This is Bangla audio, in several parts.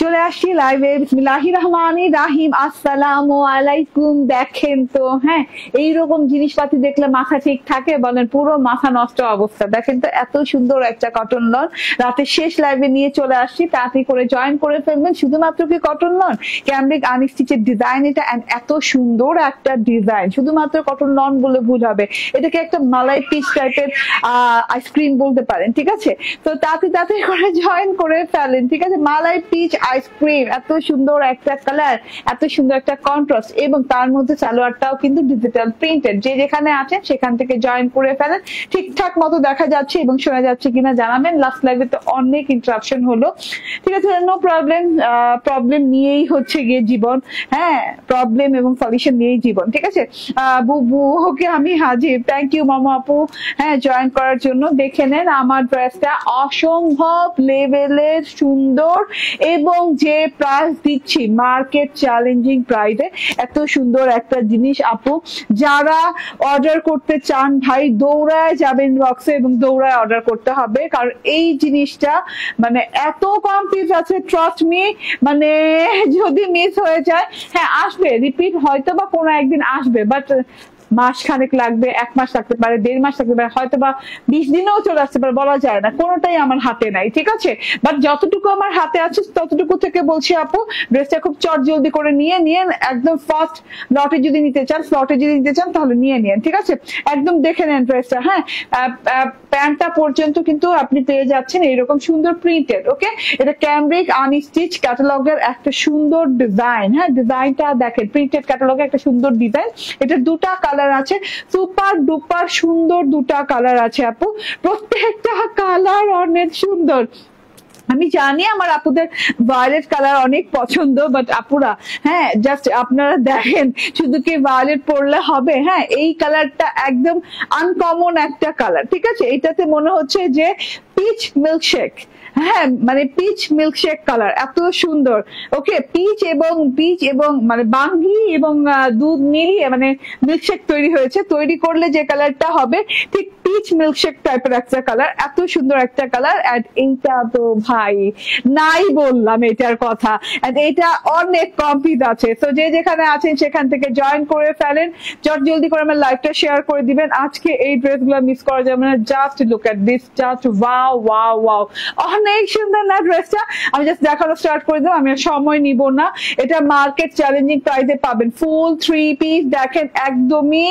চলে আসছি লাইভে। বিসমিল্লাহির রহমানির রহিম। আসসালামু আলাইকুম। দেখেন তো, হ্যাঁ, এইরকম জিনিসপাতি দেখলে মাথা ঠিক থাকে? বলেন, পুরো মাথা নষ্ট অবস্থা। দেখেন তো, এত সুন্দর একটা কটন লন রাতের শেষ লাইভে নিয়ে চলে আসছি। তাড়াতাড়ি করে জয়েন করে ফেলবেন। শুধুমাত্র কি কটন লন, ক্যামব্রিক আনস্টিচের ডিজাইন এটা, এত সুন্দর একটা ডিজাইন। শুধুমাত্র কটন লন বলে ভুল হবে, এটাকে একটা মালাই পিচ টাইপের আইসক্রিম বলতে পারেন, ঠিক আছে? তো তাড়াতাড়ি করে জয়েন করে ফেলেন, ঠিক আছে? মালাই পিচ আইসক্রিম, এত সুন্দর একটা কালার, এত সুন্দর একটা কন্ট্রাস্ট, এবং তার মধ্যে সালোয়ারটাও কিন্তু ডিজিটাল প্রিন্টেড। যে যেখানে আছেন সেখান থেকে জয়েন করে ফেলেন। ঠিকঠাক মতো দেখা যাচ্ছে এবং শোনা যাচ্ছে কিনা জানাবেন। লাস্ট লাইভে তো অনেক ইন্টারাপশন হলো, ঠিক আছে? নো প্রবলেম, প্রবলেম নিয়েই হচ্ছে গিয়ে জীবন, হ্যাঁ, প্রবলেম এবং সলিউশন নিয়েই জীবন, ঠিক আছে? বুবু ওকে, আমি হাজির। থ্যাংক ইউ মামা আপু, হ্যাঁ, জয়েন করার জন্য। দেখে নেন আমার ড্রেসটা অসম্ভব লেভেলের সুন্দর, এবং যে প্রাইস দিচ্ছি মার্কেট চ্যালেঞ্জিং প্রাইসে। এত সুন্দর একটা জিনিস আপু, যারা অর্ডার করতে চান ভাই দৌড়ায় যাবেন বক্সে এবং দৌড়ায় অর্ডার করতে হবে, কারণ এই জিনিসটা মানে এত কম পিস আছে। ট্রাস্ট মি, মানে যদি মিস হয়ে যায়, হ্যাঁ আসবে রিপিট, হয়তো বা কোনো একদিন আসবে, বাট মাস খানেক লাগবে, 1 মাস লাগতে পারে, 1.5 মাস লাগতে পারে, হয়তো বা 20 দিনেও চলে আসতে পারে, বলা যায় না। কোনোটাই আমার হাতে নাই, ঠিক আছে? বাট যতটুকু আমার হাতে আছে ততটুকু থেকে বলছি আপু, ড্রেসটা খুব চট জলদি করে নিয়ে একদম ফার্স্ট লটে যদি নিতে চান, স্লটে যদি নিতে চান তাহলে নিয়ে নিন, ঠিক আছে? একদম দেখে নেন ড্রেসটা, হ্যাঁ, প্যান্টটা পর্যন্ত কিন্তু আপনি পেয়ে যাচ্ছেন এইরকম সুন্দর প্রিন্টেড। ওকে, এটা ক্যামব্রিক আনস্টিচ ক্যাটালগের একটা সুন্দর ডিজাইন, হ্যাঁ, ডিজাইনটা দেখেন, প্রিন্টেড ক্যাটালগের একটা সুন্দর ডিজাইন। এটা দুটা কালার আছে, সুপার ডুপার সুন্দর দুটা কালার আছে আপু, প্রত্যেকটা কালার অনেক সুন্দর। আমি জানি আমার আপুদের ভায়োলেট কালার অনেক পছন্দ, বাট আপুরা, হ্যাঁ, জাস্ট আপনারা দেখেন, শুধু কি ভায়োলেট পরলে হবে? হ্যাঁ, এই কালারটা একদম আনকমন একটা কালার, ঠিক আছে? এটাতে মনে হচ্ছে যে পিচ মিল্কশেক, হ্যাঁ, মানে পিচ মিল্কশেক কালার, এত সুন্দর। ওকে, পিচ এবং মানে বাঙ্গি এবং দুধ মিলিয়ে মানে মিল্কশেক তৈরি হয়েছে। তৈরি করলে যে কালারটা হবে ঠিক পিচ মিল্কশেক টাইপের একটা কালার, এত সুন্দর একটা কালার। এন্ড এইটা তো ভাই নাই বললাম এটার কথা, এন্ড এটা অনেক কমপ্লিট আছে। তো যে যেখানে আছেন সেখান থেকে জয়েন করে ফেলেন, জলদি করে আমার লাইভটা শেয়ার করে দিবেন। আজকে এই ড্রেসগুলো মিস করা যাবে না। Just look at this, just wow wow wow, অনেক সুন্দর না ড্রেসটা? আমি জাস্ট দেখানো স্টার্ট করে দেবো, আমি আর সময় নিব না। এটা মার্কেট চ্যালেঞ্জিং প্রাইসে পাবেন, ফুল 3 পিস। দেখেন, একদমই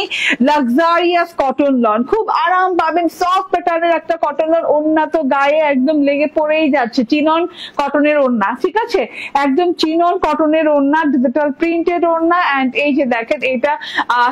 লাক্সারিয়াস কটন লন, খুব আরাম পাবেন, সফট প্যাটার্নের একটা কটন লন। ওড়না তো গায়ে একদম লেগে পড়েই যাচ্ছে, চিনন কটনের ওড়না, ঠিক আছে? একদম চিনন কটনের ওড়না, ডিজিটাল প্রিন্টেড ওড়না। এন্ড এই যে দেখেন, এটা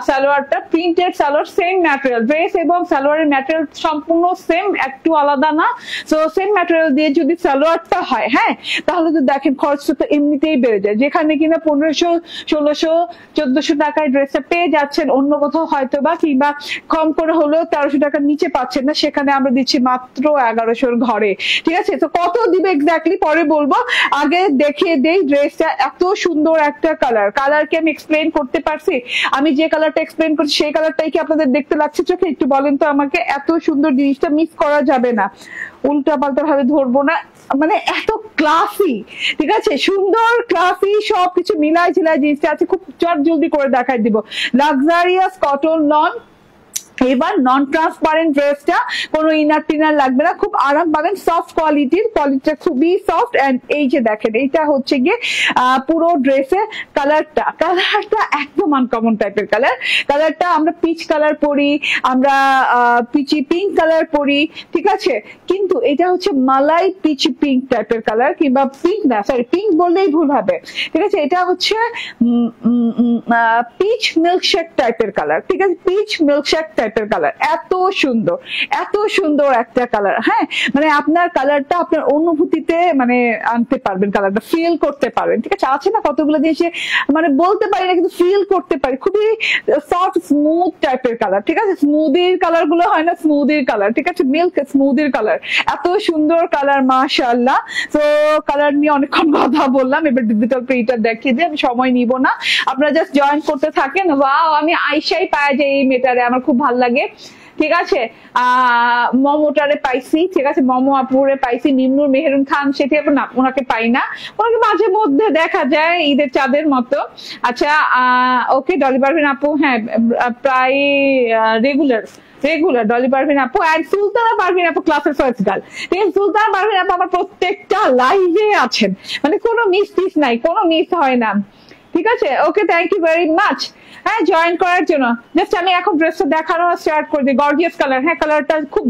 সালোয়ারটা printed salwar, same material, dress এবং সালোয়ারের ম্যাটেরিয়াল সম্পূর্ণ সেম, একটু আলাদা না। সো সেম ম্যাটেরিয়াল দিয়ে যদি সালোয়ারটা হয়, হ্যাঁ, তাহলে তো দেখেন খরচটা তো এমনিতেই বেড়ে যায়। যেখানে কিনা 1500, 1600, 1400 টাকায় ড্রেসটা পেয়ে যাচ্ছেন অন্য কোথাও হয়তো বা, কিংবা কম করে হলেও 1300 টাকার নিচে পাচ্ছেন না, সেখানে আমরা দিচ্ছি মাত্র 1100-র ঘরে, ঠিক আছে? তো কত দিবে এক্স্যাক্টলি পরে বলবো, আগে দেখিয়ে দেই ড্রেসটা। এত সুন্দর একটা কালার কি আমি এক্সপ্লেন করতে পারছি? আমি যে কালারটা এক্সপ্লেন করছি সেই কালারটাই কি আপনাদের দেখতে লাগছে চোখে? একটু বলেন তো আমাকে। এত সুন্দর জিনিসটা মিস করা যাবে না, উল্টা পাল্টা ভাবে ধরবো না, মানে এত ক্লাসি, ঠিক আছে? সুন্দর ক্লাসি সবকিছু মিলাই ঝিলাই জিনিসটা আছে। খুব চট জলদি করে দেখাই দিব। লাক্সারিয়াস কটন লন, এবার নন ট্রান্সপারেন্ট ড্রেসটা, কোনো ইনার টিনার লাগবে না, খুব আরাম পাবেন, সফট কোয়ালিটিটা খুবই সফট। এন্ড এই যে দেখেন, এইটা হচ্ছে গিয়ে পুরো ড্রেসে কালারটা একদম আনকমন টাইপের কালারটা আমরা পিচ কালার পরি, আমরা পিচি পিঙ্ক কালার পরি, ঠিক আছে? কিন্তু এটা হচ্ছে মালাই পিচি পিঙ্ক টাইপের কালার, কিংবা পিঙ্ক না, সরি, পিঙ্ক বললেই ভুল হবে, ঠিক আছে? এটা হচ্ছে পিচ মিল্কশেক টাইপের কালার, ঠিক আছে? পিচ মিল্কশেক টাইপের কালার, এত সুন্দর একটা কালার, হ্যাঁ, মানে আপনার কালারটা আপনার অনুভূতিতে মানে আনতে পারবেন, কালারটা ফিল করতে পারবেন, ঠিক আছে? আছে না কতগুলো জিনিস মানে বলতে পারি না, কিন্তু ফিল করতে পারি। খুবই সফট স্মুথ টাইপের কালার, ঠিক আছে? স্মুদির কালার গুলো হয় না, স্মুদির কালার, ঠিক আছে? মিল্ক স্মুদির কালার, এত সুন্দর কালার, মাশাআল্লাহ। তো কালার নিয়ে অনেকক্ষণ কথা বললাম, এবার ডিজিটাল প্রিন্টার দেখিয়ে দিই, আমি সময় নিব না, আপনারা জাস্ট জয়েন করতে থাকেন। ওয়াও, আমি আইসাই পাওয়া যায় এই মেটারে, আমার খুব ভালো লাগে। ঠিক আছে, মমতারে পাইছি, ঠিক আছে, মমো আপুরে পাইছি, নিম্নুর মেহেরুন খান সেটি আপু না, ওনাকে পাই না, ওনাকে মাঝে মধ্যে দেখা যায় ঈদের চাঁদের মতো। আচ্ছা ওকে, ডলি পারভিন আপু হ্যাঁ প্রায় রেগুলার ডলি পারভিন আপু অ্যান্ড সুলতানা পারভিন আপু ক্লাসের ফার্স্ট গার্ল। ঠিক আছে, সুলতানা পারভিন আপু আমার প্রত্যেকটা লাইভে আছেন, মানে কোনো মিস নাই, কোনো মিস হয় না। ঠিক আছে, ওকে, থ্যাংক ইউ ভেরি মাচ হ্যাঁ জয়েন করার জন্য। জাস্ট আমি এখন ড্রেসটা দেখানো স্টার্ট করে দিই। গর্জিয়াস কালার, হ্যাঁ কালারটা খুব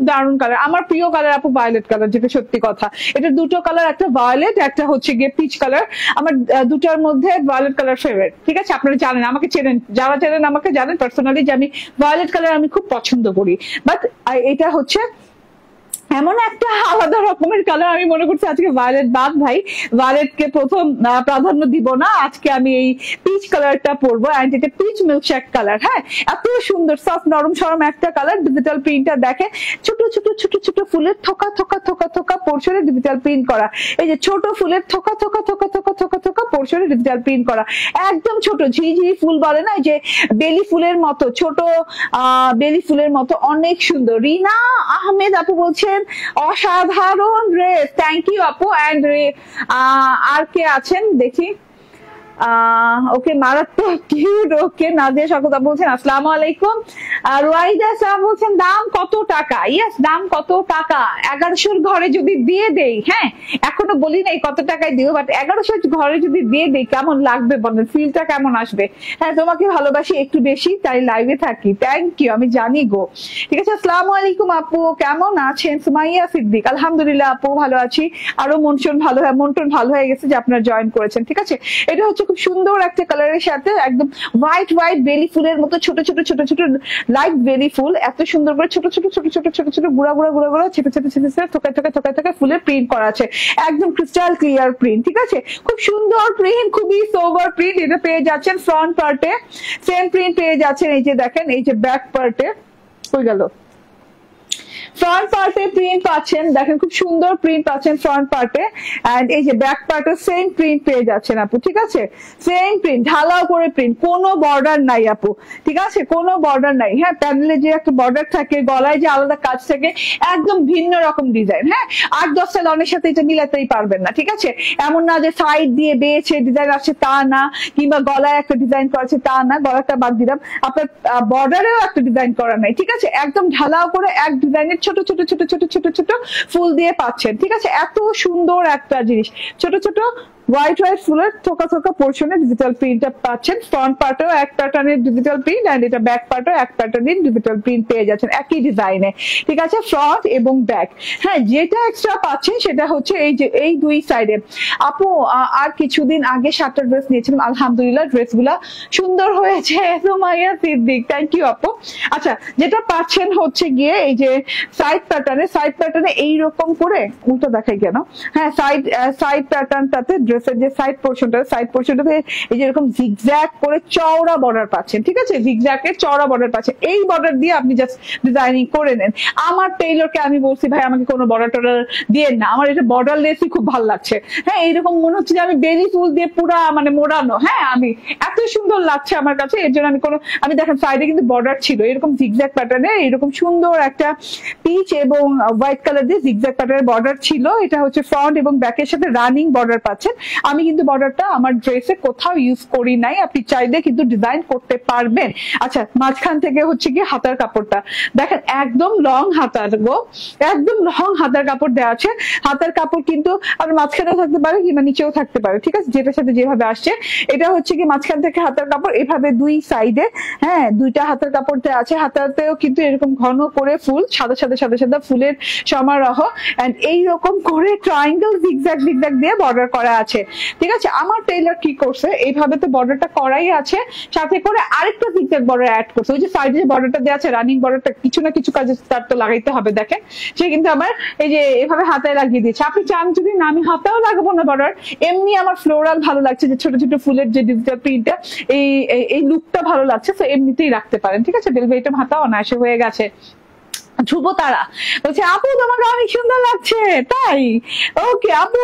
দারুণ কালার, আমার প্রিয় কালার আপু ভায়োলেট কালার, যেটা সত্যি কথা। এটা দুটো কালার, একটা ভায়োলেট, একটা হচ্ছে গিয়ে পিচ কালার। আমার দুটার মধ্যে ভায়োলেট কালার ফেভারিট। ঠিক আছে, আপনারা জানেন, আমাকে চেনেন, যারা চেনেন আমাকে জানেন পার্সোনালি যে আমি ভায়োলেট কালার আমি খুব পছন্দ করি। বাট এটা হচ্ছে এমন একটা আলাদা রকমের কালার, আমি মনে করছি আজকে ভায়োলেট বাদ ভাই, ভায়োলেটকে প্রথম প্রাধান্য দিব না, আজকে আমি এই পিচ কালারটা পরবো। এন্ড এটা পিচ মিল্কশেক কালার। হ্যাঁ, এত সুন্দর সফট নরম সরম একটা কালার। ডিজিটাল প্রিন্টটা দেখে, ছোট ছোট ছোট ছোট ফুলের থোকা থোকা থোকা থোকা পোর্শনে ডিজিটাল প্রিন্ট করা। এই যে ছোট ফুলের থোকা থোকা থোকা থোকা থোকা থোকা পোর্শনে ডিজিটাল প্রিন্ট করা, একদম ছোট ঝিঝিরি ফুল বলে না, যে বেলি ফুলের মতো, ছোট বেলি ফুলের মতো, অনেক সুন্দর। রিনা আহমেদ আপু বলছেন অসাধারণ ড্রেস, থ্যাংক ইউ আপু। অ্যান্ড আর কে আছেন দেখি, ওকে মারাত্মক কিউট। ওকে, নাদিয়া শকতা বলছেন আসসালামু আলাইকুম। আর ওয়াইদা সাহেব বলছেন দাম কত টাকা? ইয়েস, দাম কত টাকা? 1100 ঘরে যদি দিয়ে দেই, হ্যাঁ এখনো বলি নাই কত টাকায় দিব, বাট 1100 ঘরে যদি দিয়ে দেই কেমন লাগবে বলেন, ফিলটা কেমন আসবে? হ্যাঁ, তোমাকে ভালোবাসি একটু বেশি তাই লাইভে থাকি, থ্যাংক ইউ, আমি জানি গো। ঠিক আছে, আসসালামু আলাইকুম আপু, কেমন আছেন? সুমাইয়া সিদ্দিক, আলহামদুলিল্লাহ আপু ভালো আছি। আরো মন ভালো হয়ে গেছে যে আপনারা জয়েন করেছেন। ঠিক আছে, এটা হচ্ছে খুব সুন্দর একটা কালারের সাথে একদম হোয়াইট বেলি ফুলের মতো ছোট ছোট ছোট ছোট লাইট বেলি ফুল, এত সুন্দর করে ছোট ছোট ছোট ছোট ছোট ছোট গুড়া ছেপে থোকা ফুলের প্রিন্ট করা আছে, একদম ক্রিস্টাল ক্লিয়ার প্রিন্ট। ঠিক আছে, খুব সুন্দর প্রিন্ট, খুবই সোবার প্রিন্ট। এটা পেয়ে যাচ্ছেন ফ্রন্ট পার্টে, সেম প্রিন্ট পেয়ে যাচ্ছেন। এই যে দেখেন, এই যে ব্যাক পার্টে হয়ে গেল, ফ্রন্ট পার্টে প্রিন্ট পাচ্ছেন, দেখেন খুব সুন্দর প্রিন্ট পাচ্ছেন ফ্রন্ট পার্টে। এন্ড এই যে ব্যাক পার্টে সেম প্রিন্ট পেয়ে যাচ্ছেন আপু। ঠিক আছে, সেম প্রিন্ট, ঢালাও করে প্রিন্ট, কোনো বর্ডার নাই আপু। ঠিক আছে, কোনো বর্ডার নাই। হ্যাঁ, প্যানেলে যে একটা বর্ডার থাকে, গলায় যে আলাদা কাজ থাকে, একদম ভিন্ন রকম ডিজাইন। হ্যাঁ, 8-10টা লনের সাথে এটা মিলাতেই পারবেন না। ঠিক আছে, এমন না যে সাইড দিয়ে বেয়েছে ডিজাইন আছে তা না, কিংবা গলায় একটা ডিজাইন করা আছে তা না, গলাটা বাদ দিলাম, আপনার বর্ডারেও একটা ডিজাইন করা নাই। ঠিক আছে, একদম ঢালাও করে এক ডিজাইনের ছোট ছোট ছোট ছোট ছোট ছোট ফুল দিয়ে পাচ্ছেন। ঠিক আছে, এত সুন্দর একটা জিনিস, ছোট ছোট হোয়াইট ফুলের থোকা থোকা পোর্শনে ডিজিটাল প্রিন্টটা পাচ্ছেন। ফ্রন্ট পার্টেও এক প্যাটার্নের ডিজিটাল প্রিন্ট, এন্ড এটা ব্যাক পার্টেও এক প্যাটার্নের ডিজিটাল প্রিন্ট পেয়ে যাচ্ছেন একই ডিজাইনে। ঠিক আছে, ফ্রন্ট এবং ব্যাক। হ্যাঁ, যেটা এক্সট্রা পাচ্ছেন সেটা হচ্ছে এই যে এই দুই সাইডে। আপু আর কিছুদিন আগে 7টা ড্রেস নিয়েছিলাম, আলহামদুলিল্লাহ ড্রেসগুলা সুন্দর হয়েছে। সুমাইয়া সিদ্দিক, থ্যাংক ইউ আপু। আচ্ছা, যেটা পাচ্ছেন হচ্ছে গিয়ে এই যে সাইড প্যাটার্নে এইরকম করে, উল্টো দেখাই কেন, হ্যাঁ সাইড প্যাটার্নটাতে ড্রেসের যে সাইড পোর্শনটাতে এই যে এরকম জিগজ্যাগ করে চওড়া বর্ডার পাচ্ছেন। ঠিক আছে, জিগজ্যাগের চওড়া বর্ডার পাচ্ছেন। এই বর্ডার দিয়ে আপনি জাস্ট ডিজাইনিং করে নেন। আমার টেইলরকে আমি বলছি ভাই আমাকে কোনো বর্ডার টর্ডার দিয়ে না, আমার এটা বর্ডার লেসই খুব ভালো লাগছে। হ্যাঁ, এইরকম মনে হচ্ছে যে আমি বেলি ফুল দিয়ে পুরা মানে মোড়ানো। হ্যাঁ, আমি এত সুন্দর লাগছে আমার কাছে, এর জন্য আমি দেখেন সাইডে কিন্তু বর্ডার ছিল এরকম জিগজ্যাগ প্যাটার্নে, এরকম সুন্দর একটা পিচ এবং হোয়াইট কালার দিয়ে জিগজ্যাগ প্যাটার্নের বর্ডার ছিল। এটা হচ্ছে ফ্রন্ট এবং ব্যাকের সাথে রানিং বর্ডার পাচ্ছেন। আমি কিন্তু বর্ডারটা আমার ড্রেসে কোথাও ইউজ করি নাই, আপনি চাইলে কিন্তু ডিজাইন করতে পারবেন। আচ্ছা, মাঝখান থেকে হচ্ছে কি হাতার কাপড়টা দেখেন, একদম লং হাতার গো, একদম লং হাতার কাপড় দেওয়া আছে। হাতার কাপড় কিন্তু আর মাঝখানেও থাকতে পারে কিংবা নিচেও থাকতে পারে। ঠিক আছে, যেটার সাথে যেভাবে আসছে, এটা হচ্ছে কি মাঝখান থেকে হাতার কাপড়, এভাবে দুই সাইডে হ্যাঁ দুইটা হাতার কাপড় দেওয়া আছে। হাতাতেও কিন্তু এরকম ঘন করে ফুল, সাদা সাদা সাদা সাদা ফুলের সমারোহ, এন্ড এইরকম করে ট্রায়াঙ্গেল জিগজ্যাগ দিয়ে বর্ডার করা আছে। ঠিক আছে, আমার টেইলর কি করছে, এইভাবে তো বর্ডারটা করাই আছে, সাথে করে আরেকটা জিগজ্যাগ বর্ডার অ্যাড করছে। ওই যে সাইডে যে বর্ডারটা দেওয়া আছে রানিং বর্ডারটা, কিছু না কিছু কাজে তার তো লাগাইতে হবে। দেখেন, সে কিন্তু আমার এই যে এভাবে হাতায় লাগিয়ে দিয়েছে। আপনি চান যদি না আমি হাতাও লাগাবো না বর্ডার, এমনি আমার ফ্লোরাল ভালো লাগছে যে ছোট ছোট ফুলের যে ডিজিটাল প্রিন্টটা, এই লুকটা ভালো লাগছে, তো এমনিতেই রাখতে পারেন। ঠিক আছে, বেলভেটম হাতা অনায়াসে হয়ে গেছে। ধ্রুবতারা বলছে আপু তোমাকে অনেক সুন্দর লাগছে, তাই? ওকে আপু,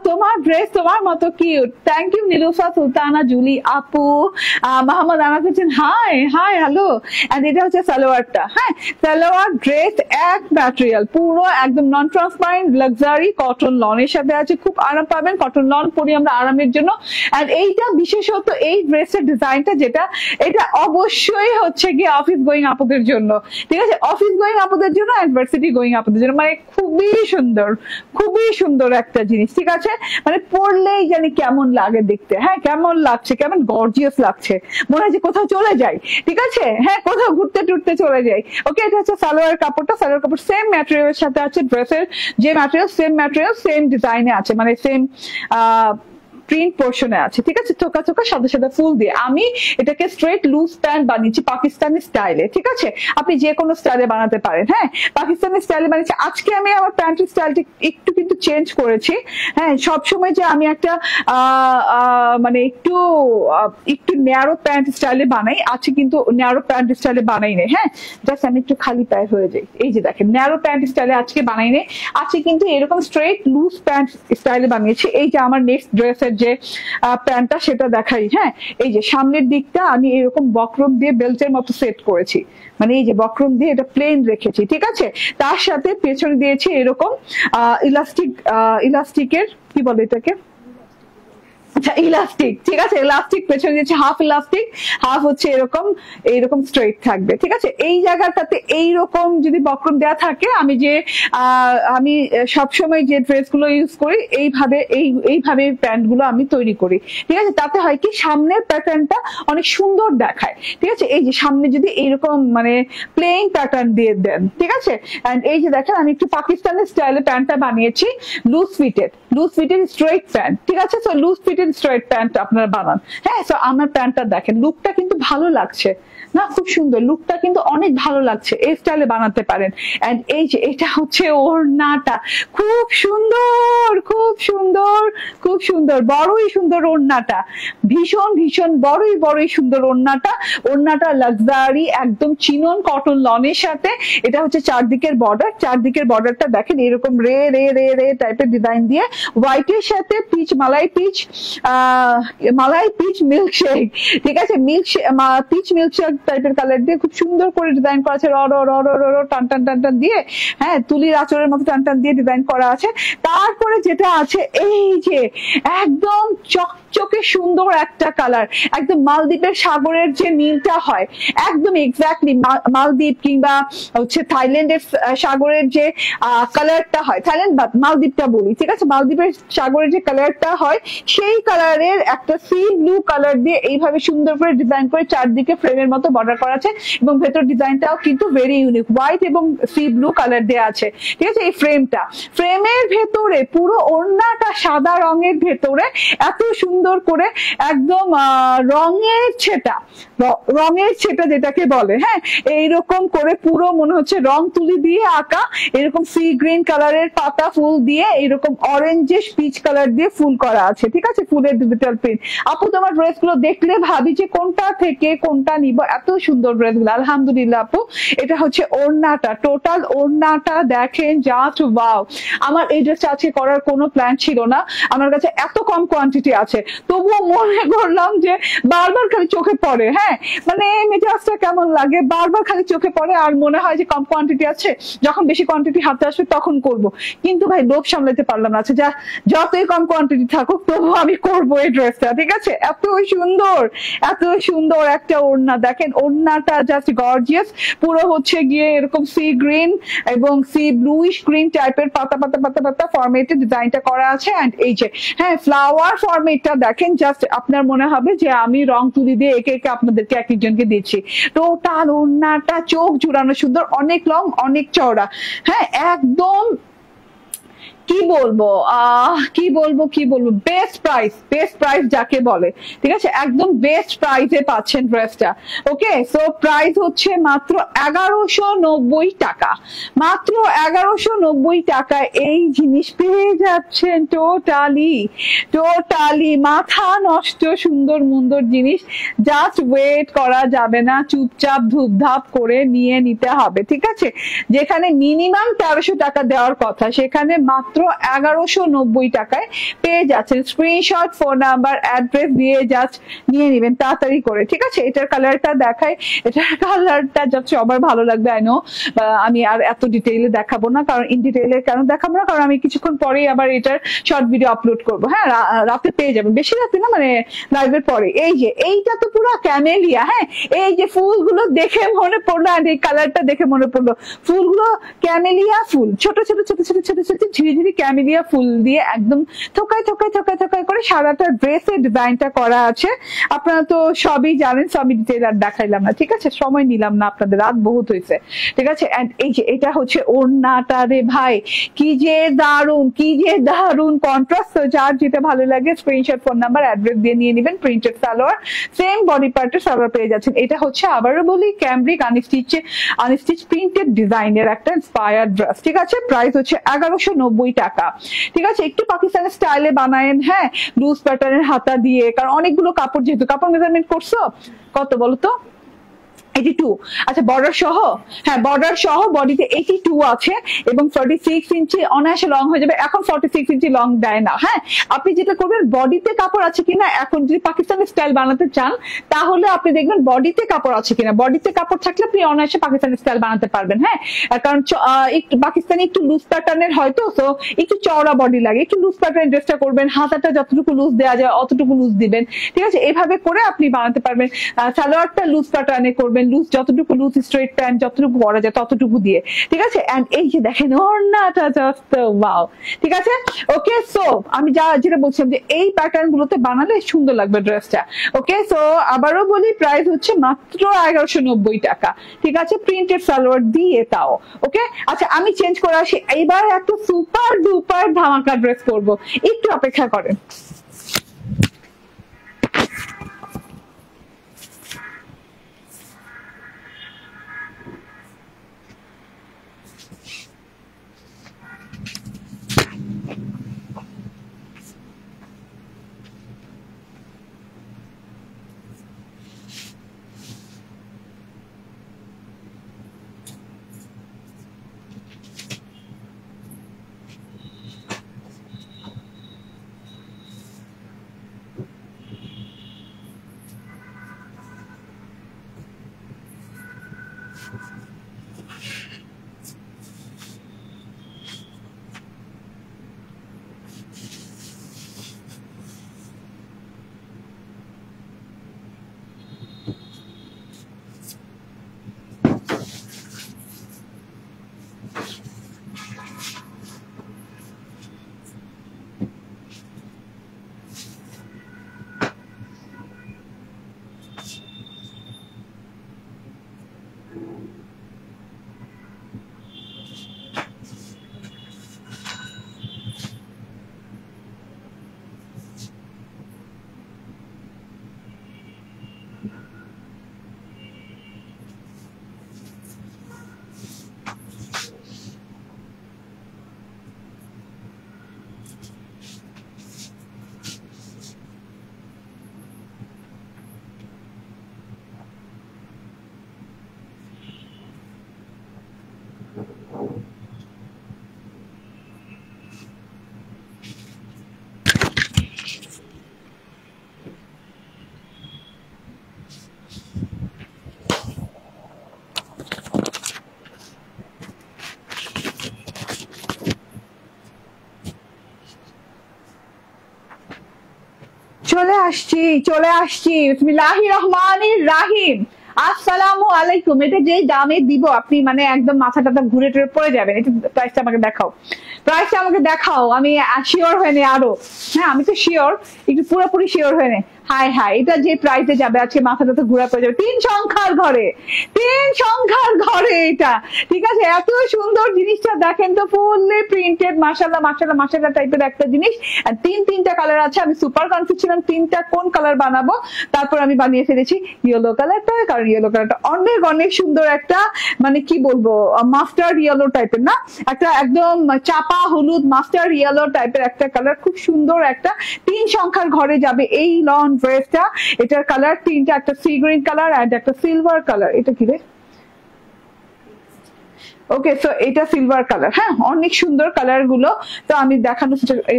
তোমার ড্রেস তোমার মতো cute. Thank you Nilufa Sultana Juli আপু। মোহাম্মদ আনাস বলছেন হাই হাই হ্যালো। এন্ড এটা হচ্ছে সালোয়ারটা। হ্যাঁ, সালোয়ার ড্রেস এক ম্যাটেরিয়াল, পুরো একদম নন ট্রান্সপারেন্ট লাক্সারি কটন লনের সাথে আছে, খুব আরাম পাবেন। কটন লন পরি আমরা আরামের জন্য। এন্ড এইটা বিশেষত এই ড্রেসের ডিজাইনটা যেটা, এটা অবশ্যই হচ্ছে গিয়ে অফিস গোয়িং আপুদের জন্য, ঠিক আছে? অফিস গোয়িং আপুদের জন্য, ইউনিভার্সিটি গোয়িং আপুদের জন্য, মানে খুবই সুন্দর, খুবই সুন্দর একটা জিনিস, ঠিক আছে? মানে পরলেই জানি কেমন লাগে দেখতে, হ্যাঁ কেমন লাগছে, কেমন গর্জিয়াস লাগছে, মনে হয় যে কোথাও চলে যাই, ঠিক আছে? হ্যাঁ, কোথাও ঘুরতে টুরতে চলে যাই। ওকে, এটা হচ্ছে সালোয়ার কাপড়টা। সালোয়ার কাপড় সেম ম্যাটেরিয়ালের সাথে আছে, ড্রেসের যে ম্যাটেরিয়াল সেম ডিজাইনে আছে, মানে সেম প্রিন্ট পোর্শনে আছে, ঠিক আছে? চোকা চোকা সাদা সাদা ফুল দিয়ে। আমি এটাকে স্ট্রেট লুজ প্যান্ট বানিয়েছি পাকিস্তানি স্টাইলে, ঠিক আছে? আপনি যে কোনো স্টাইলে বানাতে পারেন। হ্যাঁ, পাকিস্তানি স্টাইলে বানিয়েছি। আজকে আমি আমার প্যান্টের স্টাইলটা একটু কিন্তু চেঞ্জ করেছি। হ্যাঁ, সবসময় যে আমি একটা মানে একটু ন্যারো প্যান্ট স্টাইলে বানাই, আজকে কিন্তু ন্যারো প্যান্ট স্টাইলে বানাই নেই। হ্যাঁ, জাস্ট আমি একটু খালি পায়ে হয়ে যাই। এই যে দেখেন, ন্যারো প্যান্ট স্টাইলে আজকে বানাই নেই, আজকে কিন্তু এরকম স্ট্রেট লুজ প্যান্ট স্টাইলে বানিয়েছি। এই যে আমার নেক্সট ড্রেসের যে প্যান্টটা, সেটা দেখাই। হ্যাঁ, এই যে সামনের দিকটা আমি এরকম বক্রম দিয়ে বেল্টের মতো সেট করেছি, মানে এই যে বক্রম দিয়ে এটা প্লেন রেখেছি, ঠিক আছে? তার সাথে পেছনে দিয়েছি এরকম ইলাস্টিকের কি বলে এটাকে, আচ্ছা ইলাস্টিক, ঠিক আছে? ইলাস্টিক পেছনে দিয়েছি, হাফ ইলাস্টিক, হাফ হচ্ছে এইরকম স্ট্রেট থাকবে, ঠিক আছে? এই জায়গাটাতে এইরকম যদি বক্রম দেওয়া থাকে, আমি সবসময় যে ড্রেসগুলো ইউজ করি এইভাবে প্যান্ট গুলো আমি তৈরি করি, ঠিক আছে? তাতে হয় কি, সামনের প্যাটার্নটা অনেক সুন্দর দেখায়, ঠিক আছে? এই যে সামনে যদি এইরকম মানে প্লেন প্যাটার্ন দিয়ে দেন, ঠিক আছে? এন্ড এই যে দেখেন, আমি একটু পাকিস্তানি স্টাইলে প্যান্টটা বানিয়েছি, লুজ ফিটেড স্ট্রেট প্যান্ট, ঠিক আছে? So loose fitted straight pant আপনারা বানান। হ্যাঁ, তো আমার প্যান্টটা দেখেন, লুকটা কিন্তু ভালো লাগছে না? খুব সুন্দর, লুকটা কিন্তু অনেক ভালো লাগছে, এই স্টাইলে বানাতে পারেন। এন্ড এই যে এটা হচ্ছে ওড়নাটা, খুব সুন্দর, খুব সুন্দর, খুব সুন্দর, বড়ই সুন্দর ওড়নাটা, ভীষণ বড়ই সুন্দর ওড়নাটা। ওড়নাটা লাক্সারি একদম চিনন কটন লনের সাথে। এটা হচ্ছে চারদিকের বর্ডারটা দেখেন এরকম রে রে রে রে টাইপের ডিজাইন দিয়ে, হোয়াইটের সাথে মালাই পিচ মিল্কশেক, ঠিক আছে? পিচ মিল্কশেক টাইপের কালার দিয়ে খুব সুন্দর করে ডিজাইন করা আছে, র র র র র টান টান টান টান দিয়ে, হ্যাঁ তুলির আঁচড়ের মতো টান টান দিয়ে ডিজাইন করা আছে। তারপরে যেটা আছে, এই যে একদম চকচকে সুন্দর একটা কালার, একদম মালদ্বীপের সাগরের যে নীলটা হয়, একদম এক্স্যাক্টলি মালদ্বীপ কিংবা হচ্ছে থাইল্যান্ডের সাগরের যে কালারটা হয়, থাইল্যান্ড বা মালদ্বীপটা বলি, ঠিক আছে? মালদ্বীপের সাগরের যে কালারটা হয়, সেই কালারের একটা সি ব্লু কালার দিয়ে এইভাবে সুন্দর করে ডিজাইন করে চারদিকে ফ্রেমের মতো বর্ডার করা আছে, এবং ভেতর ডিজাইনটাও কিন্তু ভেরি ইউনিক, হোয়াইট এবং সি ব্লু কালার দেওয়া আছে, ঠিক আছে? এই ফ্রেমের ভেতরে পুরো ওড়নাটা সাদা রঙের ভেতরে এত সুন্দর করে একদম রঙের ছেটা যেটাকে বলে, হ্যাঁ এইরকম করে পুরো মনে হচ্ছে রং তুলি দিয়ে আঁকা, এরকম সি গ্রিন কালারের পাতা ফুল দিয়ে, এরকম অরেঞ্জিশ পিচ কালার দিয়ে ফুল করা আছে, ঠিক আছে? ফুলের ডিজিটাল প্রিন্ট। আপু তোমার ড্রেস গুলো দেখলে ভাবি যে কোনটা থেকে কোনটা নিব, এত সুন্দর ড্রেস গুলো, আলহামদুলিল্লাহ আপু। এটা হচ্ছে ওড়নাটা, টোটাল ওড়নাটা দেখেন, জাস্ট ওয়াও। আমার এই ড্রেসটা আজকে করার কোনো প্ল্যান ছিল না, আমার কাছে এত কম কোয়ান্টিটি আছে, তবুও মনে করলাম যে বারবার খালি চোখে পড়ে, হ্যাঁ মানে মেজাজটা কেমন লাগে, বারবার খালি চোখে পড়ে, আর মনে হয় যে কম কোয়ান্টিটি আছে, যখন বেশি কোয়ান্টিটি হাতে আসবে তখন করব। কিন্তু ভাই লোভ সামলাতে পারলাম না, আচ্ছা যতই কম কোয়ান্টিটি থাকুক তবু আমি করবো এই ড্রেসটা, ঠিক আছে? এত সুন্দর একটা ওড়না, দেখেন ওড়নাটা জাস্ট গর্জিয়াস, পুরো হচ্ছে গিয়ে এরকম সি গ্রিন এবং সি ব্লুইশ গ্রিন টাইপের পাতা ফরমেটে ডিজাইনটা করা আছে। এন্ড এই যে হ্যাঁ ফ্লাওয়ার ফরমেটটা দেখেন, জাস্ট আপনার মনে হবে যে আমি রং তুলি দিয়ে একে একে আপনাদেরকে এক একজনকে দিচ্ছি। টোটাল ওড়নাটা চোখ জুড়ানো সুন্দর, অনেক লং, অনেক চওড়া, হ্যাঁ একদম কি বলবো কি বলবো বেস্ট প্রাইস যাকে বলে, ঠিক আছে, একদম বেস্ট প্রাইসে পাচ্ছেন ড্রেসটা। ওকে, সো প্রাইস হচ্ছে মাত্র 1190 টাকা, মাত্র 1190 টাকায় এই জিনিস পেয়ে যাচ্ছেন। টোটালি মাথা নষ্ট সুন্দর মুন্দর জিনিস, জাস্ট ওয়েট করা যাবে না, চুপচাপ ধুপধাপ করে নিয়ে নিতে হবে, ঠিক আছে। যেখানে মিনিমাম 1300 টাকা দেওয়ার কথা সেখানে মাত্র 1190 টাকায় পেয়ে যাচ্ছেন। স্ক্রিনশট, ফোন নাম্বার, অ্যাড্রেস দিয়ে জাস্ট নিয়ে নেবেন তাড়াতাড়ি করে, ঠিক আছে। এটার কালারটা দেখাই, এটার কালারটা যাচ্ছে সবার ভালো লাগবে, আই নো। আমি আর এত ডিটেইলে দেখাবো না, কারণ ইন ডিটেইলে কেন দেখাবো না, কারণ আমি কিছুক্ষণ পরেই আবার এটার শর্ট ভিডিও আপলোড করবো। হ্যাঁ, রাতে পেয়ে যাবেন, বেশি রাতে না, মানে লাইভের পরে। এই যে এইটা তো পুরো ক্যামেলিয়া। হ্যাঁ, এই যে ফুলগুলো দেখে মনে পড়লো, আর এই কালারটা দেখে মনে পড়লো, ফুলগুলো ক্যামেলিয়া ফুল, ছোট ছোট ছোট ছোট ছোট ছোট ঝিরিঝিরি ক্যামেলিয়া ফুল দিয়ে একদম থোকায় করে সারাটা ড্রেসের ডিজাইনটা করা আছে। আপনারা তো সবই জানেন, সবই ডিটেইল আর দেখাইলাম না, ঠিক আছে, সময় নিলাম না আপনাদের, রাত বহুত হয়েছে, ঠিক আছে। এন্ড এই যে এটা হচ্ছে ওড়নাটা রে ভাই, কি যে দারুন কন্ট্রাস্ট। যার যেটা ভালো লাগে স্ক্রিনশট, ফোন নাম্বার, অ্যাড্রেস দিয়ে নিয়ে নেবেন। প্রিন্টেড সালোয়ার, সেম বডি পার্টের সালোয়ার পেয়ে যাচ্ছেন। এটা হচ্ছে আবারও বলি ক্যামব্রিক আনস্টিচ প্রিন্টেড ডিজাইনের একটা ইন্সপায়ার্ড ড্রেস, ঠিক আছে। প্রাইস হচ্ছে 1190 টাকা, ঠিক আছে। একটু পাকিস্তানি স্টাইলে বানায়েন, হ্যাঁ, লুজ প্যাটার্নের হাতা দিয়ে, কারণ অনেকগুলো কাপড়, যেহেতু কাপড় মেজারমেন্ট করছো কত বলো তো, 82। আচ্ছা, বর্ডার সহ, হ্যাঁ বর্ডার সহ বডিতে 82 আছে এবং 46 ইঞ্চি অনায়াসে লং হয়ে যাবে। এখন 46 ইঞ্চি লং দেয় না। হ্যাঁ, আপনি যেটা করবেন, বডিতে কাপড় আছে কিনা, এখন যদি পাকিস্তানি স্টাইল বানাতে চান তাহলে আপনি দেখবেন বডিতে কাপড় আছে কিনা। বডিতে কাপড় থাকলে আপনি অনায়াসে পাকিস্তানি স্টাইল বানাতে পারবেন। হ্যাঁ, কারণ একটু পাকিস্তানি একটু লুজ প্যাটার্নের হয়তো, তো একটু চওড়া বডি লাগে, একটু লুজ প্যাটার্নের ড্রেসটা করবেন, হাতাটা যতটুকু লুজ দেওয়া যায় অতটুকু লুজ দিবেন, ঠিক আছে। এইভাবে করে আপনি বানাতে পারবেন। সালোয়ারটা লুজ প্যাটার্নে করবেন, লুজ যতটুকু লুজ স্ট্রেট প্যান্ট যতটুকু পরা যায় ততটুকু দিয়ে, ঠিক আছে। এন্ড এই যে দেখেন ওড়নাটা জাস্ট ওয়াও, ঠিক আছে। ওকে, সো আমি যেটা বলছিলাম যে এই প্যাটার্ন গুলোতে বানালে সুন্দর লাগবে ড্রেসটা। ওকে, সো আবারও বলি প্রাইস হচ্ছে মাত্র 1190 টাকা, ঠিক আছে, প্রিন্টেড সালোয়ার দিয়ে তাও। ওকে, আচ্ছা আমি চেঞ্জ করে আসি, এইবার একটা সুপার ডুপার ধামাকা ড্রেস করবো, একটু অপেক্ষা করেন। চলে আসছি বিসমিল্লাহির রহমানির রহিম। আসসালামু আলাইকুম। এটা যে দামে দিব আপনি মানে একদম মাথা টাথা ঘুরে টুরে পড়ে যাবেন। এটা প্রাইসটা আমাকে দেখাও, আমি শিওর হয়ে নে আরো। হ্যাঁ, আমি তো শিওর, একটু পুরোপুরি শিওর হয়ে নে। হাই হাই, এটা যে প্রাইসে যাবে আজকে মাথাটা তো ঘুরা পড়ে যাবে। 3 সংখ্যার ঘরে, 3 সংখ্যার ঘরে এটা, ঠিক আছে? এত সুন্দর জিনিসটা দেখেন তো, ফুললি প্রিন্টেড, মাশাআল্লাহ মাশাআল্লাহ মাশাআল্লাহ টাইপের একটা জিনিস। আর তিনটা কালার আছে। আমি সুপার কনফিউজ ছিলাম তিনটা কোন কালার বানাবো, তারপর আমি বানিয়ে ফেলেছি ইয়েলো কালারটা, কারণ ইয়েলো কালারটা অনেক অনেক সুন্দর একটা, মানে কি বলবো, মাস্টার্ড ইয়েলো টাইপের না, একটা একদম চাপা হলুদ মাস্টার্ড ইয়েলো টাইপের একটা কালার, খুব সুন্দর একটা 3 সংখ্যার ঘরে যাবে এই লন ড্রেসটা। এটার কালার তিনটা, একটা সি গ্রিন কালার আর একটা সিলভার কালার। এটা কি রে? ওকে, সো এটা সিলভার কালার। হ্যাঁ, অনেক সুন্দর কালার গুলো। তো আমি দেখানো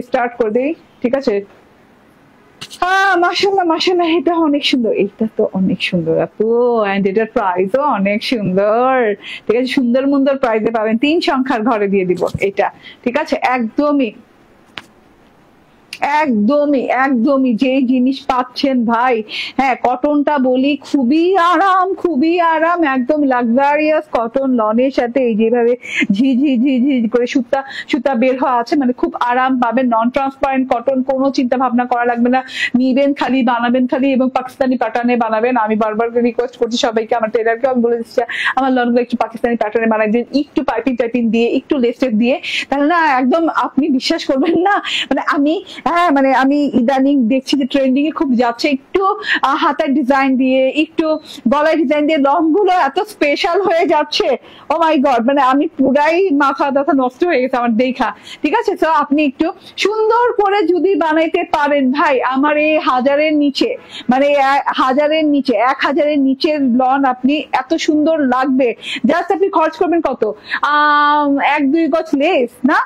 স্টার্ট করে দিই, ঠিক আছে? হ্যাঁ, মাশাআল্লাহ মাশাআল্লাহ, এটা অনেক সুন্দর, এটা তো অনেক সুন্দর আপু, এন্ড এটার প্রাইসও অনেক সুন্দর, ঠিক আছে? সুন্দর সুন্দর প্রাইসে পাবেন, 3 সংখ্যার ঘরে দিয়ে দিব এটা, ঠিক আছে? একদমই একদমই একদমই যে জিনিস পাচ্ছেন ভাই, হ্যাঁ, কটনটা বলি খুবই আরাম, খুবই আরাম, একদম লাক্সারিয়াস কটন লনের সাথে এই যেভাবে ঝিঝি ঝিঝি করে সুতা সুতা বের হওয়া আছে, মানে খুব আরাম পাবেন। নন ট্রান্সপারেন্ট কটন, কোনো চিন্তা ভাবনা করা লাগবে না, নিবেন খালি, বানাবেন খালি, এবং পাকিস্তানি প্যাটার্নে বানাবেন। আমি বারবার রিকোয়েস্ট করছি সবাইকে, আমার টেলারকে আমি বলে দিচ্ছি আমার লনগুলো একটু পাকিস্তানি প্যাটার্নে বানাই দিন, একটু পাইপিং টাইপিং দিয়ে, একটু লেস্টেড দিয়ে, তাহলে না একদম আপনি বিশ্বাস করবেন না, মানে আমি, হ্যাঁ, মানে আমি ইদানিং দেখছি যে ট্রেন্ডিং এ খুব যাচ্ছে, একটু হাতার ডিজাইন দিয়ে, একটু গলায় ডিজাইন দিয়ে লং গুলো এত স্পেশাল হয়ে যাচ্ছে। ও মাই গড, মানে আমি পুরাই মাথা ব্যথা নষ্ট হয়ে গেছে আমার দেখা, ঠিক আছে? তো আপনি একটু সুন্দর করে যদি বানাইতে পারেন ভাই, আমার এই 1000-এর নিচে, মানে 1000-এর নিচে, 1000-এর নিচের লন আপনি এত সুন্দর লাগবে। জাস্ট আপনি খরচ করবেন কত, 1-2 গজ লেস, না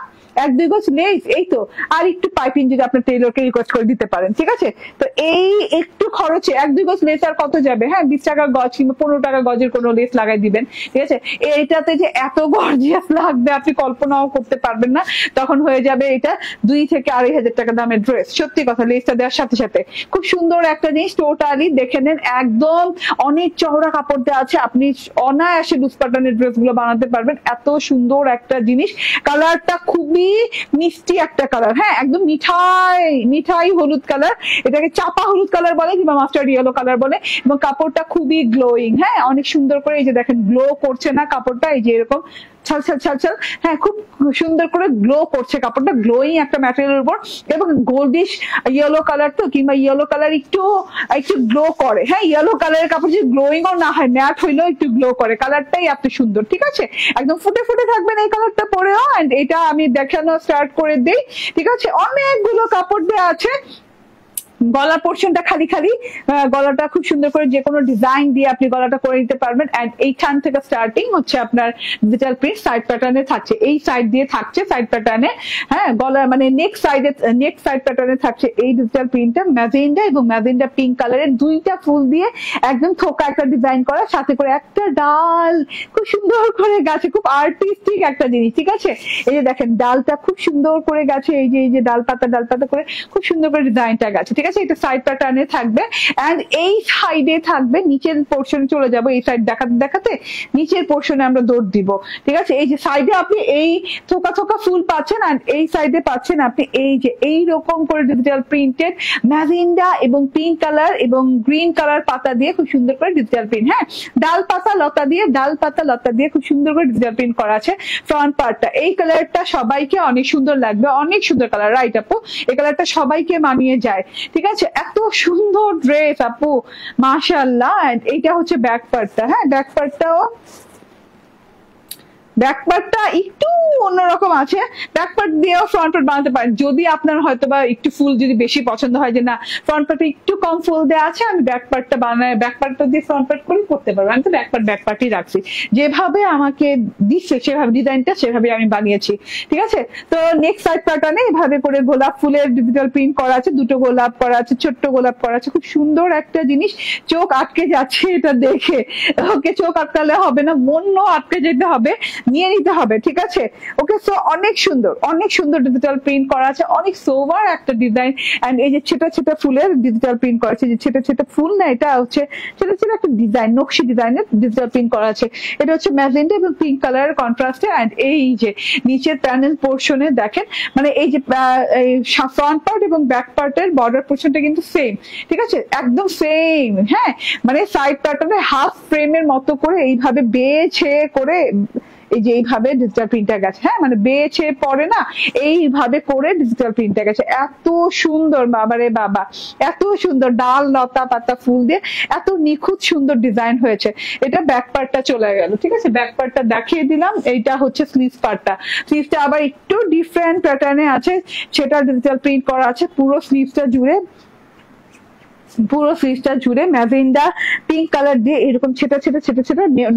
1-2 গজ লেস, এই তো, আর একটু পাইপিং যদি আপনার টেইলরকে রিকোয়েস্ট করে দিতে পারেন, ঠিক আছে? তো এই একটু খরচে 1-2 গজ লেস আর কত যাবে? হ্যাঁ, 20 টাকা গজ কিংবা 15 টাকা গজের কোনো লেস লাগাই দিবেন, ঠিক আছে? এইটাতে যে এত গর্জিয়াস লাগবে আপনি কল্পনাও করতে পারবেন না। তখন হয়ে যাবে এটা 2 থেকে 2,500 টাকা দামের ড্রেস। সত্যি কথা, লেসটা দেওয়ার সাথে সাথে খুব সুন্দর একটা জিনিস, টোটালি দেখে নেন, একদম অনেক চওড়া কাপড় দেওয়া আছে, আপনি অনায়াসে লুজ প্যাটার্নের ড্রেস গুলো বানাতে পারবেন। এত সুন্দর একটা জিনিস, কালারটা খুবই মিষ্টি একটা কালার, হ্যাঁ, একদম মিঠাই মিঠাই হলুদ কালার, এটাকে চাপা হলুদ কালার বলে কিংবা মাস্টার্ড ইয়েলো কালার বলে, এবং কাপড়টা খুবই গ্লোয়িং, হ্যাঁ, অনেক সুন্দর করে, এই যে দেখেন গ্লো করছে না কাপড়টা, এই যে এরকম ছালছাল ছালছাল, হ্যাঁ, খুব সুন্দর করে গ্লো করছে কাপড়টা, গ্লোয়িং একটা ম্যাটেরিয়ালের উপর, এবং গোল্ডিশ ইয়েলো কালার তো, কিংবা ইয়েলো কালার একটু একটু গ্লো করে, হ্যাঁ, ইয়েলো কালারের কাপড় যদি গ্লোয়িং ও না হয়, ম্যাট হইলেও একটু গ্লো করে, কালারটাই এত সুন্দর, ঠিক আছে? একদম ফুটে ফুটে থাকবেন এই কালারটা পরেও। এন্ড এটা আমি দেখানো স্টার্ট করে দিই, ঠিক আছে? অনেকগুলো কাপড় দেওয়া আছে, গলার পোর্শনটা খালি খালি, গলাটা খুব সুন্দর করে যে কোনো ডিজাইন দিয়ে আপনি গলাটা করে নিতে পারবেন। এন্ড এইখান থেকে স্টার্টিং হচ্ছে আপনার ডিজিটাল প্রিন্ট সাইড প্যাটার্নে থাকছে, এই সাইড দিয়ে থাকছে সাইড প্যাটার্নে, হ্যাঁ, গলা মানে নেক সাইড প্যাটার্নে থাকছে এই ডিজিটাল প্রিন্টটা, ম্যাজেন্ডা এবং ম্যাজেন্ডা পিঙ্ক কালারের 2টা ফুল দিয়ে একদম থোকা একটা ডিজাইন করা, সাথে করে একটা ডাল খুব সুন্দর করে গেছে, খুব আর্টিস্টিক একটা জিনিস, ঠিক আছে? এই যে দেখেন ডালটা খুব সুন্দর করে গেছে, এই যে ডাল পাতা করে খুব সুন্দর করে ডিজাইনটা গেছে, ঠিক আছে? এটা সাইড প্যাটার্নে থাকবে। এন্ড এই সাইডে থাকবে, নিচের পোর্শনে চলে যাবো, এই সাইড দেখাতে দেখাতে নিচের পোর্শনে আমরা দৌড় দিব, ঠিক আছে? এই যে সাইডে আপনি এই থোকা থোকা ফুল পাচ্ছেন, আর এই সাইডে পাচ্ছেন আপনি এই যে এইরকম করে ডিজিটাল প্রিন্টেড ম্যাজেন্ডা এবং পিঙ্ক কালার এবং গ্রিন কালার পাতা দিয়ে খুব সুন্দর করে ডিজিটাল প্রিন্ট, হ্যাঁ, ডাল পাতা লতা দিয়ে খুব সুন্দর করে ডিজিটাল প্রিন্ট করা আছে। ফ্রন্ট পার্টটা এই কালারটা সবাইকে অনেক সুন্দর লাগবে, অনেক সুন্দর কালার, রাইট আপু? এই কালারটা সবাইকে মানিয়ে যায়, ঠিক আছে? এত সুন্দর ড্রেস আপু, মাশাআল্লাহ। এইটা হচ্ছে ব্যাক পার্টটা, হ্যাঁ, ব্যাক পার্টটা একটু অন্যরকম আছে, ব্যাক পার্ট দিয়েও ফ্রন্ট পার্ট বানাতে পারেন, যদি আপনার হয়তো বা একটু ফুল যদি বেশি পছন্দ হয়, যে না ফ্রন্ট পার্টে একটু কম ফুল দেওয়া আছে, আমি ব্যাক পার্টটা বানাই, ব্যাক পার্টটা দিয়ে ফ্রন্ট পার্ট করে করতে পারবো। আমি তো ব্যাক পার্টই রাখছি, যেভাবে আমাকে দিচ্ছে সেভাবে ডিজাইনটা সেভাবে আমি বানিয়েছি, ঠিক আছে? তো নেক্সট সাইড প্যাটার্নে এভাবে করে গোলাপ ফুলের ডিজিটাল প্রিন্ট করা আছে, 2টো গোলাপ করা আছে, ছোট্ট গোলাপ করা আছে, খুব সুন্দর একটা জিনিস, চোখ আটকে যাচ্ছে এটা দেখে, ওকে, চোখ আটকালে হবে না, মনও আটকে যেতে হবে। নিয়ে নিতে হবে, ঠিক আছে? ওকে, সো অনেক সুন্দর ডিজিটাল প্রিন্ট করা আছে, অনেক সোভার একটা ডিজাইন। এন্ড এই যে ছোট ছোট ফুলের ডিজিটাল প্রিন্ট করা আছে, যে ছোট ছোট ফুল না, এটা হচ্ছে ছোট ছোট একটা ডিজাইন, নকশি ডিজাইনের ডিজিটাল প্রিন্ট করা আছে। এটা হচ্ছে ম্যাজেন্টা এবং পিঙ্ক কালারের কন্ট্রাস্টে। এন্ড এই যে নিচের প্যানেল পোর্শনে দেখেন, মানে এই যে ফ্রন্ট পার্ট এবং ব্যাক পার্টের বর্ডার পোর্শনটা কিন্তু সেম, ঠিক আছে? একদম সেম, হ্যাঁ, মানে সাইড প্যাটার্নে হাফ ফ্রেমের মতো করে এইভাবে বেছে করে এই যে এইভাবে ডিজিটাল প্রিন্টটা গেছে, হ্যাঁ, মানে বেছে পড়ে না, এইভাবে করে ডিজিটাল প্রিন্টটা গেছে। এত সুন্দর, বাবারে বাবা, এত সুন্দর ডাল লতা পাতা ফুল দিয়ে এত নিখুঁত সুন্দর ডিজাইন হয়েছে। এটা ব্যাক পার্টটা চলে গেল, ঠিক আছে? ব্যাক পার্টটা দেখিয়ে দিলাম। এইটা হচ্ছে স্লিভ পার্টটা। স্লিভটা আবার একটু ডিফারেন্ট প্যাটার্নে আছে, সেটা ডিজিটাল প্রিন্ট করা আছে পুরো স্লিভটা জুড়ে। ম্যাজেন্ডা পিঙ্ক কালার দিয়ে এরকম ছেটা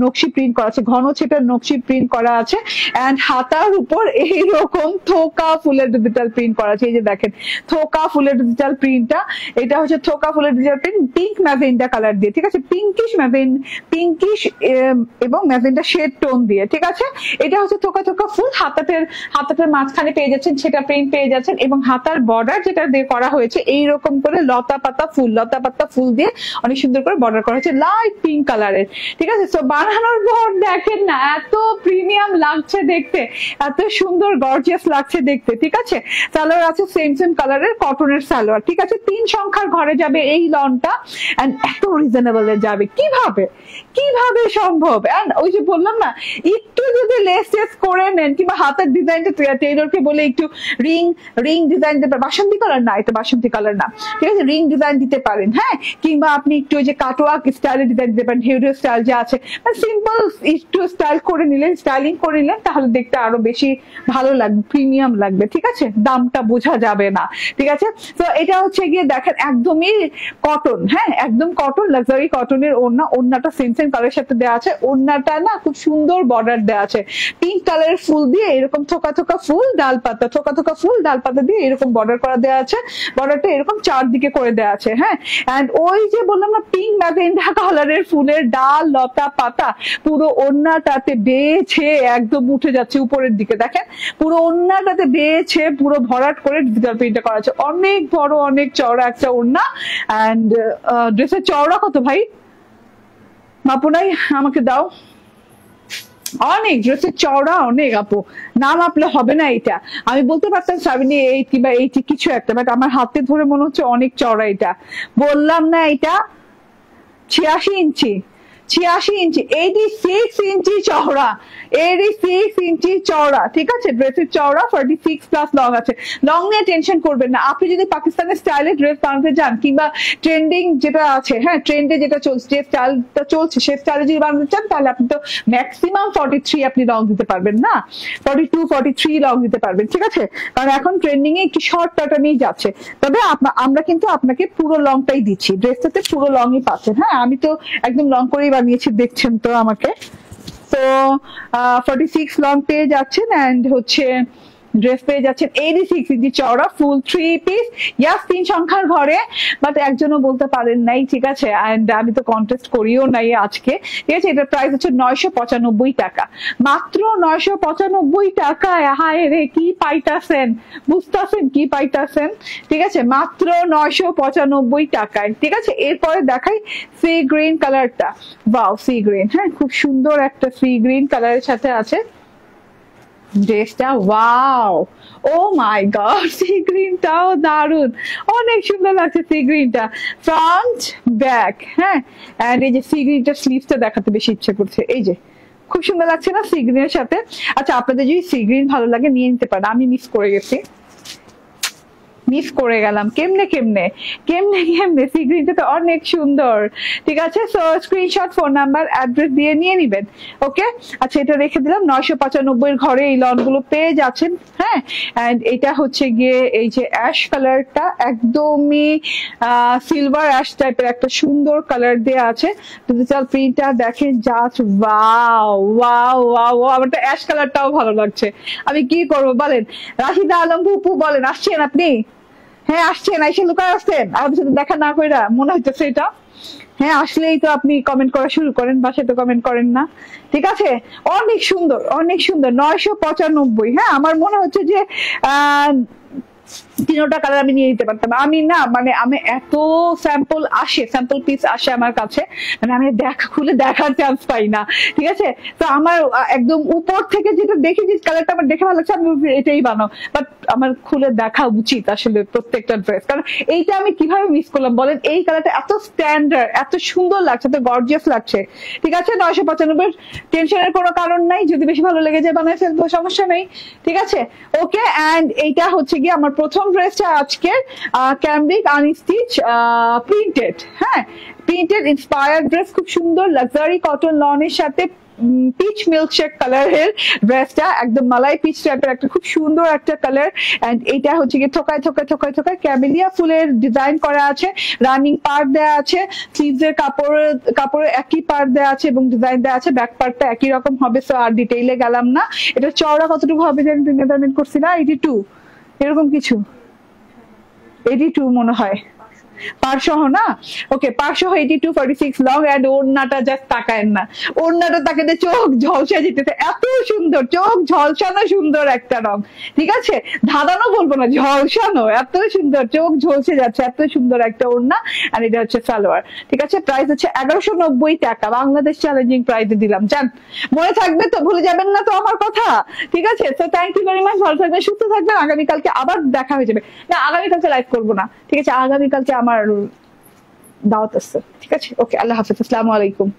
নকশি প্রিন্ট করা আছে, ঘন ছেটার নকশি প্রিন্ট করা আছে। এন্ড হাতার উপর এইরকম থোকা ফুলের ডিজিটাল প্রিন্ট করা আছে। এই যে দেখেন থোকা ফুলের ডিজিটাল প্রিন্টটা, এটা হচ্ছে থোকা ফুলের digital print pink magenta colour দিয়ে, ঠিক আছে? পিঙ্কিশ এবং ম্যাজেন্ডা শেড টোন দিয়ে, ঠিক আছে? এটা হচ্ছে থোকা ফুল। হাতাটার মাঝখানে পেয়ে যাচ্ছেন সেটা প্রিন্ট পেয়ে যাচ্ছেন, এবং হাতার বর্ডার যেটা দিয়ে করা হয়েছে এইরকম করে লতা পাতা ফুল দিয়ে অনেক সুন্দর করে বর্ডার করা হয়েছে লাইট পিঙ্ক কালারের, ঠিক আছে? তো বানানোর পর দেখেন না এত প্রিমিয়াম লাগছে দেখতে, এত সুন্দর গর্জিয়াস লাগছে দেখতে, ঠিক আছে? সালোয়ার আছে সেম কালারের কটনের সালোয়ার, ঠিক আছে? 3 সংখ্যার ঘরে যাবে এই লনটা। এন্ড এত রিজনেবল এ যাবে কিভাবে সম্ভব? এন্ড ওই যে বললাম না, একটু যদি লেস করে নেন, কিংবা হাতের ডিজাইনটা টেইলরকে বলে একটু রিং ডিজাইন দিতে, বাসন্তী কালার না, এটা বাসন্তী কালার না, ঠিক আছে? রিং ডিজাইন দিতে পারেন, হ্যাঁ, কিংবা আপনি একটু ওই যে কাটওয়ার্ক স্টাইলে ডিজাইন দিতে পারেন, হেউরিও স্টাইল যে আছে, সিম্পল একটু স্টাইলিং করে নিলেন, তাহলে দেখতে আরো বেশি ভালো লাগবে, প্রিমিয়াম লাগবে, ঠিক আছে? দামটা বোঝা যাবে না, ঠিক আছে? তো এটা হচ্ছে গিয়ে দেখেন একদমই কটন, হ্যাঁ, একদম কটন, লাক্সারি কটনের ওড়নাটা সেম কালারের সাথে দেওয়া আছে। ওড়নাটা না খুব সুন্দর বর্ডার দেওয়া আছে, পিঙ্ক কালারের ফুল দিয়ে এরকম থোকা ফুল ডাল পাতা দিয়ে এরকম বর্ডার করা দেওয়া আছে। বর্ডারটা এরকম চারদিকে করে দেওয়া আছে, হ্যাঁ। এন্ড ওই যে বললাম না পিঙ্ক ম্যাজেন্টা কালারের ফুলের ডাল লতা পাতা পুরো ওড়নাটাতে বেছে একদম উঠে যাচ্ছে উপরের দিকে, দেখেন পুরো ওড়নাটাতে বেছে পুরো ভরাট করে ডিজিটাল প্রিন্টটা করা আছে। অনেক বড় অনেক চওড়া একটা ওড়না। এন্ড ড্রেসের চওড়া কত ভাই? মাপু নাই, আমাকে দাও। অনেক, ড্রেসের চওড়া অনেক আপু, না মাপলে হবে না। এটা আমি বলতে পারতাম 78 কিংবা 80 কিছু একটা, বাট আমার হাতে ধরে মনে হচ্ছে অনেক চওড়া। এটা বললাম না, এটা 86 ইঞ্চি 86 ইঞ্চি চওড়া, 86 ইঞ্চি চওড়া, ঠিক আছে? ড্রেসের চওড়া 46 প্লাস লং আছে। লং নিয়ে টেনশন করবেন না। আপনি যদি পাকিস্তানের স্টাইলে ড্রেস বানাতে চান, কিংবা ট্রেন্ডিং যেটা আছে, হ্যাঁ, ট্রেন্ডে যেটা চলছে, যে স্টাইলটা চলছে সে স্টাইলে যদি বানাতে চান, তাহলে আপনি তো ম্যাক্সিমাম 43 আপনি লং দিতে পারবেন না, 42 43 লং দিতে পারবেন, ঠিক আছে? কারণ এখন ট্রেন্ডিং এ একটু শর্ট প্যাটার্নেই যাচ্ছে। তবে আমরা কিন্তু আপনাকে পুরো লংটাই দিচ্ছি, ড্রেসটাতে পুরো লংই পাচ্ছেন। হ্যাঁ, আমি তো একদম লং করেই বানিয়েছি, দেখছেন তো আমাকে। তো 46 লং পেয়ে যাচ্ছেন। এন্ড হচ্ছে ড্রেস পেয়ে যাচ্ছেন 86 ইঞ্চি চওড়া ফুল 3 পিস। ইয়াস, 3 সংখ্যার ঘরে, বাট একজনও বলতে পারেন নাই, ঠিক আছে? এন্ড আমি তো কন্টেস্ট করিও নাই আজকে, ঠিক আছে? এটার প্রাইস হচ্ছে 995 টাকা, মাত্র 995 টাকায়। হায় রে, কি পাইতাছেন, বুঝতেছেন কি পাইতাছেন, ঠিক আছে? মাত্র 995 টাকায়, ঠিক আছে? এরপরে দেখাই সি গ্রিন কালারটা। ওয়াও, সি গ্রিন, হ্যাঁ, খুব সুন্দর একটা সি গ্রিন কালারের সাথে আছে ড্রেসটা। ওয়াও, ও মাই গড, সি গ্রিনটাও দারুন, অনেক সুন্দর লাগছে সি গ্রিনটা, ফ্রন্ট ব্যাক, হ্যাঁ। এন্ড এই যে সি গ্রিনটার স্লিভসটা দেখাতে বেশি ইচ্ছে করছে। এই যে খুব সুন্দর লাগছে না সি গ্রিনের সাথে? আচ্ছা, আপনাদের যদি সি গ্রিন ভালো লাগে নিয়ে নিতে পারেন। আমি মিস করে গেলাম কেমনে সি গ্রিনটা তো অনেক সুন্দর, ঠিক আছে? So screenshot, phone number, address দিয়ে নিয়ে নিবেন, ওকে? আচ্ছা, এটা রেখে দিলাম। 995 এর ঘরে এই লন গুলো পেয়ে যাচ্ছেন, হ্যাঁ। এন্ড এটা হচ্ছে গিয়ে এই যে অ্যাশ কালারটা, একদমই সিলভার অ্যাশ টাইপের একটা সুন্দর কালার দেওয়া আছে। ডিজিটাল প্রিন্টটা দেখেন, জাস্ট ওয়াও ওয়াও ওয়াও। আমার তো অ্যাশ কালারটাও ভালো লাগছে। আমি কি করবো বলেন? রাশিদা আলম ফুপু বলেন, আসছেন আপনি? হ্যাঁ, আসছেন, এসে লুকায় আসছেন, আমাদের সাথে দেখা না কইরা, মনে হইতেছে এটা। হ্যাঁ আসলেই তো আপনি কমেন্ট করা শুরু করেন, বাসায় তো কমেন্ট করেন না। ঠিক আছে, অনেক সুন্দর, অনেক সুন্দর। 995। হ্যাঁ, আমার মনে হচ্ছে যে আহ তিনোটা কালার আমি নিয়ে নিতে পারতাম। আমি না মানে আমি এত স্যাম্পল পিস আসে আমার কাছে, মানে আমি খুলে দেখার চান্স পাই না। ঠিক আছে, তো আমার একদম উপর থেকে যেটা দেখি যে কালারটা আমার দেখে ভালো লাগছে, আমি এটাই বানাও। বাট আমার খুলে দেখা উচিত আসলে প্রত্যেকটা ড্রেস, কারণ এইটা আমি কিভাবে মিস করলাম বলেন। এই কালারটা এত স্ট্যান্ডার্ড, এত সুন্দর লাগছে, এত গর্জিয়াস লাগছে। ঠিক আছে, 995, টেনশনের কোনো কারণ নাই। যদি বেশি ভালো লেগে যায় বানায় ফেলবো, সমস্যা নেই। ঠিক আছে, ওকে। অ্যান্ড এইটা হচ্ছে গিয়ে আমার প্রথম ড্রেসটা আজকের, ক্যামব্রিক আনস্টিচ প্রিন্টেড। হ্যাঁ, প্রিন্টেড ইন্সপায়ার্ড ড্রেস, খুব সুন্দর লাক্সারি কটন লনের সাথে পিচ মিল্কশেক কালারের ড্রেসটা, একদম মালাই পিচ টাইপের একটা খুব সুন্দর একটা কালার। এন্ড এটা হচ্ছে গিয়ে থোকায় থোকায় থোকায় থোকায় ক্যামেলিয়া ফুলের ডিজাইন করা আছে, রানিং পার্ট দেওয়া আছে, স্লিভস এর কাপড়ে একই পার্ট দেওয়া আছে এবং ডিজাইন দেওয়া আছে, ব্যাক পার্টটা একই রকম হবে। সো আর ডিটেইলে গেলাম না। এটা চওড়া কতটুকু হবে জানি, তুমি মেজারমেন্ট করছি না, 82 এরকম কিছু, 82 মনে হয়, পার সহ না। ওকে, পার সহ 82, 46 লং। এন্ড ওড়নাটা জাস্ট তাকায়েন না, ওড়নাটা তাকাতে চোখ ঝলসে যেতেছে, এত সুন্দর, চোখ ঝলসানো সুন্দর একটা রং। ঠিক আছে, ধাঁধানো বলবো না, ঝলসানো, এত সুন্দর, চোখ ঝলসে যাচ্ছে, এত সুন্দর একটা ওড়না। আর এটা হচ্ছে সালোয়ার। ঠিক আছে, প্রাইস হচ্ছে 1190 টাকা, বাংলাদেশ চ্যালেঞ্জিং প্রাইসে দিলাম। জান, মনে থাকবে তো, ভুলে যাবেন না তো আমার কথা। ঠিক আছে, তো থ্যাংক ইউ ভেরি মাচ, ভালো থাকবেন, সুস্থ থাকবেন। আগামীকালকে আবার দেখা হয়ে যাবে। না, আগামীকালকে লাইভ করবো না। ঠিক আছে, আগামীকালকে আমার দাওয়াত আছে। ঠিক আছে, ওকে, আল্লাহ হাফেজ, আসসালামু আলাইকুম।